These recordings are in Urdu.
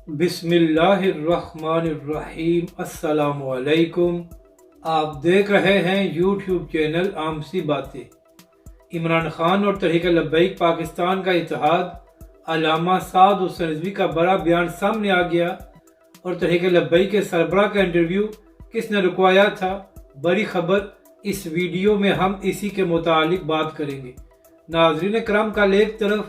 بسم اللہ الرحمن الرحیم۔ السلام علیکم۔ آپ دیکھ رہے ہیں یوٹیوب چینل عام سی باتیں۔ عمران خان اور تحریک لبیک پاکستان کا اتحاد، علامہ سعد حسین رضوی کا بڑا بیان سامنے آ گیا اور تحریک لبیک کے سربراہ کا انٹرویو کس نے رکوایا تھا، بڑی خبر۔ اس ویڈیو میں ہم اسی کے متعلق بات کریں گے۔ ناظرین کرام، کل ایک طرف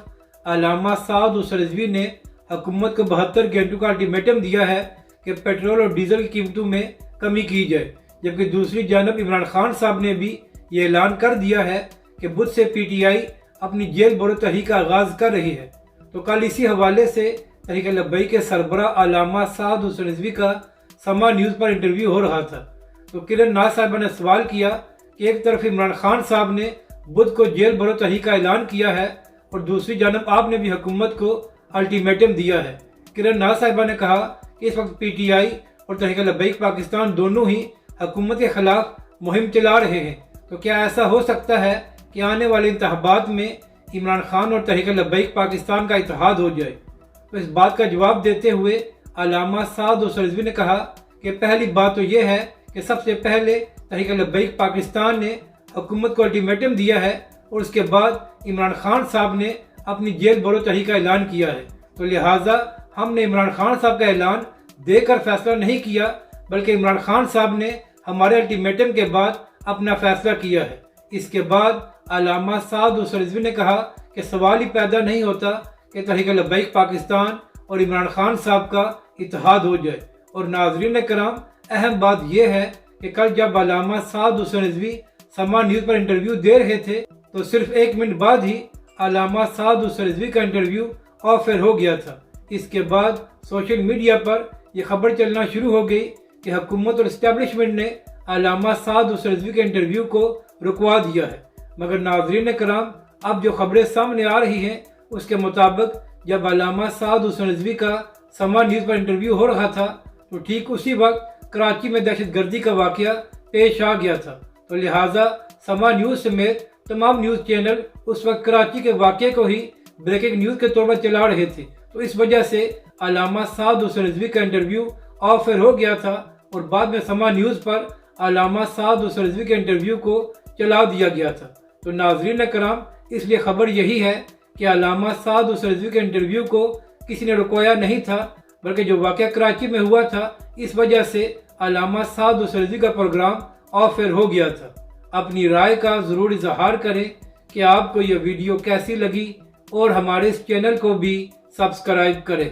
علامہ سعد حسین رضوی نے حکومت کو 72 گھنٹوں کا الٹیمیٹم دیا ہے کہ پیٹرول اور ڈیزل کی قیمتوں میں کمی کی جائے، جبکہ دوسری جانب عمران خان صاحب نے بھی یہ اعلان کر دیا ہے کہ بدھ سے پی ٹی آئی اپنی جیل برو تحریک کا آغاز کر رہی ہے۔ تو کل اسی حوالے سے تحریک لبیک کے سربراہ علامہ سعد حسین رضوی کا سما نیوز پر انٹرویو ہو رہا تھا۔ تو کرن ناز صاحبہ نے سوال کیا کہ ایک طرف عمران خان صاحب نے بدھ کو جیل برو تحریک کا اعلان کیا ہے اور دوسری جانب آپ نے بھی حکومت کو الٹیمیٹم دیا ہے۔ کرن ناز صاحبہ نے کہا کہ اس وقت پی ٹی آئی اور تحریک لبیک پاکستان دونوں ہی حکومت کے خلاف مہم چلا رہے ہیں، تو کیا ایسا ہو سکتا ہے کہ آنے والے انتخابات میں عمران خان اور تحریک لبیک پاکستان کا اتحاد ہو جائے؟ تو اس بات کا جواب دیتے ہوئے علامہ سعد حسین رضوی نے کہا کہ پہلی بات تو یہ ہے کہ سب سے پہلے تحریک لبیک پاکستان نے حکومت کو الٹیمیٹم دیا ہے اور اس کے بعد عمران خان صاحب نے اپنی جیل برو تحریک کا اعلان کیا ہے، تو لہٰذا ہم نے عمران خان صاحب کا اعلان دے کر فیصلہ نہیں کیا، بلکہ عمران خان صاحب نے ہمارے الٹیمیٹم کے بعد اپنا فیصلہ کیا ہے۔ اس کے بعد علامہ سعد حسین رضوی نے کہا کہ سوال ہی پیدا نہیں ہوتا کہ تحریک لبیک پاکستان اور عمران خان صاحب کا اتحاد ہو جائے۔ اور ناظرین کرام، اہم بات یہ ہے کہ کل جب علامہ سعد حسین رضوی سما نیوز پر انٹرویو دے رہے تھے تو صرف 1 منٹ بعد ہی علامہ سعد حسین رضوی کا انٹرویو آف ایئر ہو گیا تھا۔ اس کے بعد سوشل میڈیا پر یہ خبر چلنا شروع ہو گئی کہ حکومت اور اسٹیبلشمنٹ نے علامہ سعد حسین رضوی کے انٹرویو کو رکوا دیا ہے۔ مگر ناظرین کرام، اب جو خبریں سامنے آ رہی ہیں اس کے مطابق جب علامہ سعد حسین رضوی کا سما نیوز پر انٹرویو ہو رہا تھا تو ٹھیک اسی وقت کراچی میں دہشت گردی کا واقعہ پیش آ گیا تھا، تو لہٰذا سما نیوز سمیت تمام نیوز چینل اس وقت کراچی کے واقعے کو ہی بریکنگ نیوز کے طور پر چلا رہے تھے، تو اس وجہ سے علامہ سعد حسین رضوی کا انٹرویو آف ایئر ہو گیا تھا اور بعد میں سما نیوز پر علامہ سعد حسین رضوی کے انٹرویو کو چلا دیا گیا تھا۔ تو ناظرین کرام، اس لیے خبر یہی ہے کہ علامہ سعد حسین رضوی کے انٹرویو کو کسی نے رکوایا نہیں تھا، بلکہ جو واقعہ کراچی میں ہوا تھا اس وجہ سے علامہ سعد حسین رضوی کا پروگرام آف ایئر ہو گیا تھا۔ اپنی رائے کا ضرور اظہار کریں کہ آپ کو یہ ویڈیو کیسی لگی اور ہمارے اس چینل کو بھی سبسکرائب کریں۔